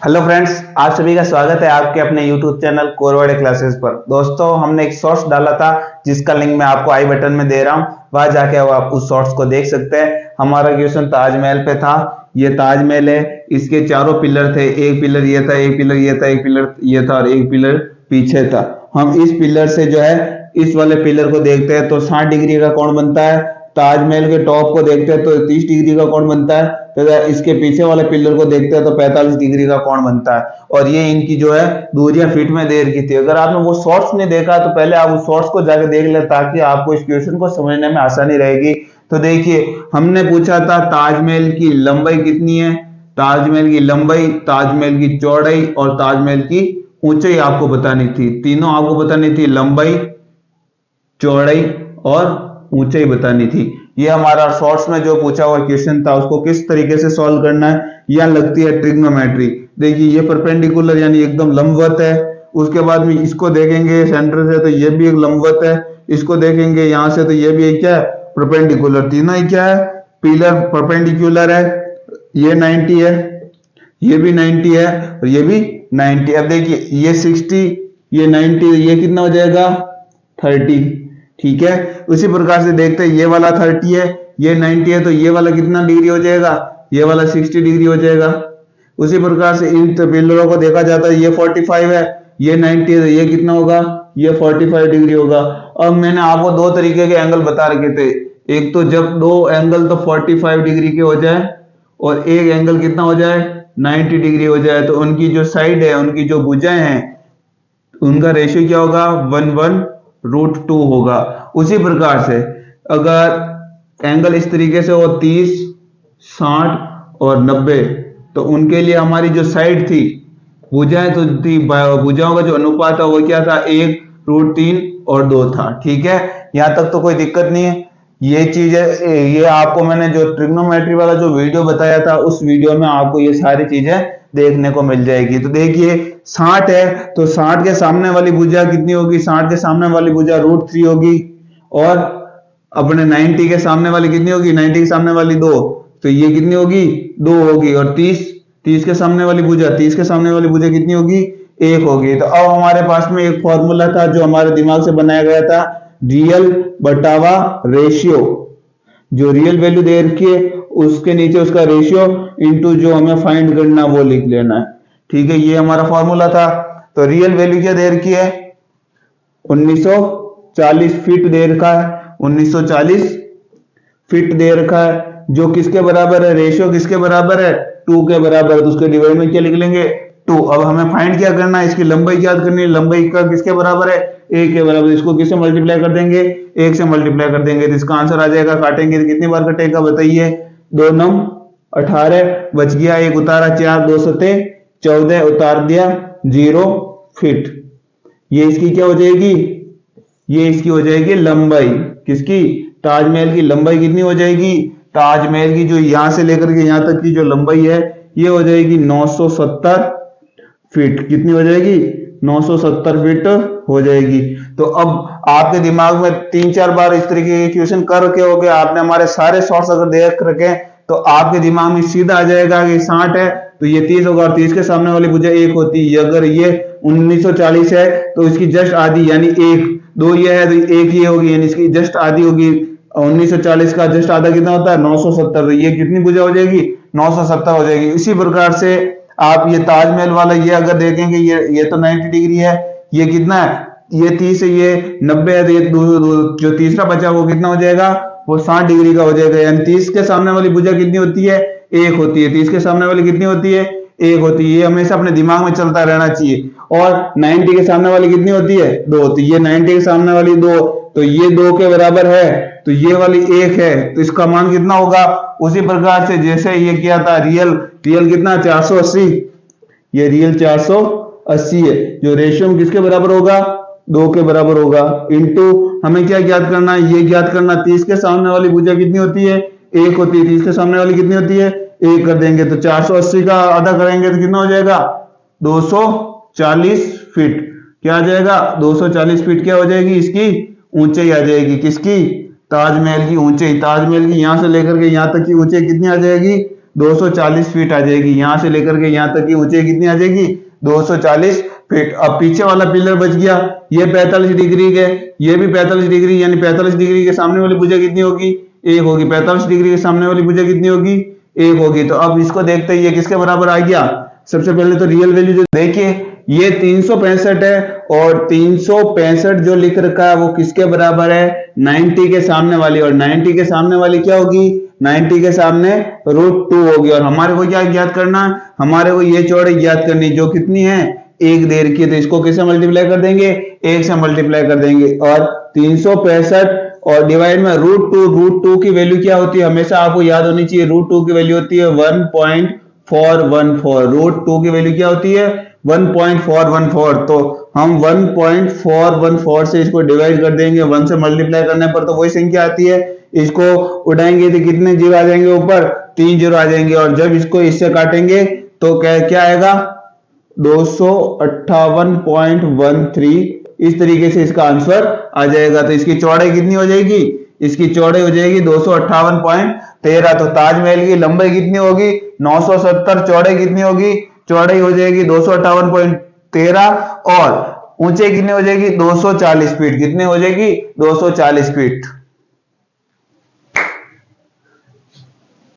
Hello friends, आप सभी का स्वागत है आपके अपने यूट्यूब चैनल कोरवाड़े क्लासेस पर। दोस्तों, हमने एक शॉर्ट्स डाला था जिसका लिंक मैं आपको आई बटन में दे रहा हूं, वहां जाके आप उस शॉर्ट्स को देख सकते हैं। हमारा क्वेश्चन ताजमहल पे था। ये ताजमहल है, इसके चारों पिलर थे। एक पिलर ये था, एक पिलर ये था, एक पिलर ये था और एक पिलर पीछे था। हम इस पिलर से जो है इस वाले पिलर को देखते हैं तो 60 डिग्री का कोण बनता है। ताजमहल के टॉप को देखते हैं तो 30 डिग्री का कोण बनता है। तथा इसके पीछे वाले पिलर को देखते हैं तो 45 डिग्री का कोण बनता है। और ये इनकी जो है दूरियां फीट में दे रखी थी। अगर आपने वो शॉर्ट्स नहीं देखा तो पहले आप उस शॉर्ट्स को जाके देख ले, ताकि आपको इस क्वेश्चन को समझने में आसानी रहेगी। तो देखिए, हमने पूछा था ताजमहल की लंबाई कितनी है। ताजमहल की लंबाई, ताजमहल की चौड़ाई और ताजमहल की ऊंचाई आपको बतानी थी। तीनों आपको बतानी थी, लंबाई, चौड़ाई और ऊंचाई बतानी थी। ये हमारा शॉर्ट्स में जो पूछा हुआ क्वेश्चन था, उसको किस तरीके से सॉल्व करना है। यहाँ लगती है ट्रिग्नोमेट्री। देखिए, ये परपेंडिकुलर यानी एकदम लंबवत है। उसके बाद में इसको देखेंगे सेंटर से तो ये भी एक लंबवत है। इसको देखेंगे यहाँ से तो ये भी एक क्या है, परपेंडिकुलर। तीनों ही क्या है, पिलर परपेंडिकुलर है। ये 90 है, ये भी 90 है और ये भी 90। अब देखिए, ये 60, ये 90, ये कितना हो जाएगा 30। ठीक है, उसी प्रकार से देखते हैं, ये वाला 30 है, ये 90 है, तो ये वाला कितना डिग्री हो जाएगा, ये वाला 60 डिग्री हो जाएगा। उसी प्रकार से इन पिलरों को देखा जाता है, ये 45 है, ये 90 है, तो ये कितना होगा, ये 45 डिग्री होगा। अब मैंने आपको दो तरीके के एंगल बता रखे थे। एक तो जब दो एंगल तो 45 डिग्री के हो जाए और एक एंगल कितना हो जाए, 90 डिग्री हो जाए, तो उनकी जो साइड है, उनकी जो भुजाएं हैं, उनका रेशियो क्या होगा, 1/√2 होगा। उसी प्रकार से अगर एंगल इस तरीके से हो 30, 60 और 90, तो उनके लिए हमारी जो साइड थी, भुजाएं तो थी, भुजाओं का जो अनुपात था वो क्या था, 1√3 और 2 था। ठीक है, यहां तक तो कोई दिक्कत नहीं है। ये चीज है, ये आपको मैंने जो ट्रिग्नोमेट्री वाला जो वीडियो बताया था, उस वीडियो में आपको ये सारी चीजें देखने को मिल जाएगी। तो देखिए, 60 है तो 60 के सामने वाली भुजा कितनी होगी, 60 के सामने वाली भुजा √3 होगी। और अपने 90 के सामने वाली कितनी होगी, 90 के सामने वाली 2, तो ये कितनी होगी, 2 होगी। और 30 के सामने वाली भुजा, 30 के सामने वाली भुजा कितनी होगी, 1 होगी। तो अब हमारे पास में एक फॉर्मूला था जो हमारे दिमाग से बनाया गया था, रियल बटावा रेशियो। जो रियल वैल्यू दे रखी है उसके नीचे उसका रेशियो इंटू जो हमें फाइंड करना वो लिख लेना है। ठीक है, ये हमारा फॉर्मूला था। तो रियल वैल्यू क्या दे रखी है, 1940 फीट दे रखा है, 1940 फीट दे रखा है, जो किसके बराबर है, रेशियो किसके बराबर है, 2 के बराबर है। तो उसके डिवाइड में क्या लिख लेंगे, 2। अब हमें फाइंड क्या करना है, इसकी लंबाई याद करनी है। लंबाई का किसके बराबर है, 1 के बराबर। इसको किससे मल्टीप्लाई कर देंगे, 1 से मल्टीप्लाई कर देंगे, तो इसका आंसर आ जाएगा। काटेंगे तो कितनी बार कटेगा बताइए, 2 9 18, बच गया 1 उतारा 4, 2 7 14 उतार दिया 0 फीट। ये इसकी क्या हो जाएगी, ये इसकी हो जाएगी लंबाई। किसकी, ताजमहल की लंबाई कितनी हो जाएगी, ताजमहल की जो यहां से लेकर के यहां तक की जो लंबाई है, ये हो जाएगी 970 फीट। कितनी हो जाएगी, 970 फीट हो जाएगी। तो अब आपके दिमाग में 3-4 बार इस तरीके के क्वेश्चन कर रखे होंगे, आपने हमारे सारे शॉर्ट्स अगर देख रखे तो आपके दिमाग में सीधा आ जाएगा कि 60 है तो ये 30 होगा, और 30 के सामने वाली भुजा 1 होती है। अगर ये 1940 है तो इसकी जस्ट आधी यानी 1, 2 ये है तो 1 ये होगी, यानी इसकी जस्ट आधी होगी। 1940 का जस्ट आधा कितना होता है, 970। तो ये कितनी भुजा हो जाएगी, 970 हो जाएगी। इसी प्रकार से आप ये ताजमहल वाला ये अगर देखेंगे, ये तो 90 डिग्री है, ये कितना है, ये 30 है, ये 90 है, तो ये जो तीसरा बचा वो कितना हो जाएगा, वो 60 डिग्री का हो जाएगा। यानी 30 के सामने वाली भुजा कितनी होती है, 1 होती है। 30 के सामने वाली कितनी होती है, 1 होती है। ये हमेशा अपने दिमाग में चलता रहना चाहिए। और 90 के सामने वाली कितनी होती है, 2 होती है। ये 90 के सामने वाली 2, तो ये 2 के बराबर है, तो ये वाली 1 है, तो इसका मान कितना होगा। उसी प्रकार से जैसे ये किया था, रियल कितना, 480, ये रियल 480 है, जो रेशियो में किसके बराबर होगा, 2 के बराबर होगा। इंटू हमें क्या ज्ञात करना है, ये ज्ञात करना, 30 के सामने वाली भुजा कितनी होती है, 1 होती है। 30 के सामने वाली कितनी होती है, 1 कर देंगे, तो 480 का आधा करेंगे तो कितना हो जाएगा, 240 फीट। क्या आ जाएगा, 240 फीट क्या हो जाएगी, इसकी ऊंचाई आ जाएगी। किसकी, ताजमहल की ऊंचाई। ताजमहल की यहां से लेकर के यहां तक की ऊंचाई कितनी आ जाएगी, 240 फीट आ जाएगी। यहां से लेकर के यहां तक की ऊंचाई कितनी आ जाएगी? 240 फीट। अब पीछे वाला पिलर बच गया, ये 45 डिग्री के, ये भी 45 डिग्री, यानी 45 डिग्री के सामने वाली भुजा कितनी होगी? 1 होगी। 45 डिग्री के सामने वाली भुजा कितनी होगी? 1 होगी। तो अब इसको देखते हैं ये किसके बराबर आ गया। सबसे पहले तो रियल वैल्यू जो देखिए, ये 365 है, और 365 जो लिख रखा है वो किसके बराबर है? 90 के सामने वाली। और 90 के सामने वाली क्या होगी? 90 के सामने √2 होगी। और हमारे को क्या ज्ञात करना है? हमारे को ये चौड़ाई ज्ञात करनी, जो कितनी है? 1 देर की। तो इसको किससे मल्टीप्लाई कर देंगे? 1 से मल्टीप्लाई कर देंगे। और 365 और डिवाइड में √2 की वैल्यू क्या होती है? हमेशा आपको याद होनी चाहिए, √2 की वैल्यू होती है 1.414। √2 की वैल्यू क्या होती है? 1.414। तो हम 1.414 से इसको डिवाइड कर देंगे, 1 से मल्टीप्लाई करने पर तो वही संख्या आती है। इसको उठाएंगे तो कितने जीरो आ जाएंगे? ऊपर 3 जीरो आ जाएंगे। और जब इसको इससे काटेंगे तो क्या आएगा? 258.13। इस तरीके से इसका आंसर आ जाएगा। तो इसकी चौड़ाई कितनी हो जाएगी? इसकी चौड़ाई हो जाएगी 258.13। तो ताजमहल की लंबाई कितनी होगी? 970। चौड़ाई कितनी होगी? चौड़ाई हो जाएगी 258.13, और ऊंचाई कितनी हो जाएगी? 240 फीट। कितनी हो जाएगी? 240 फीट।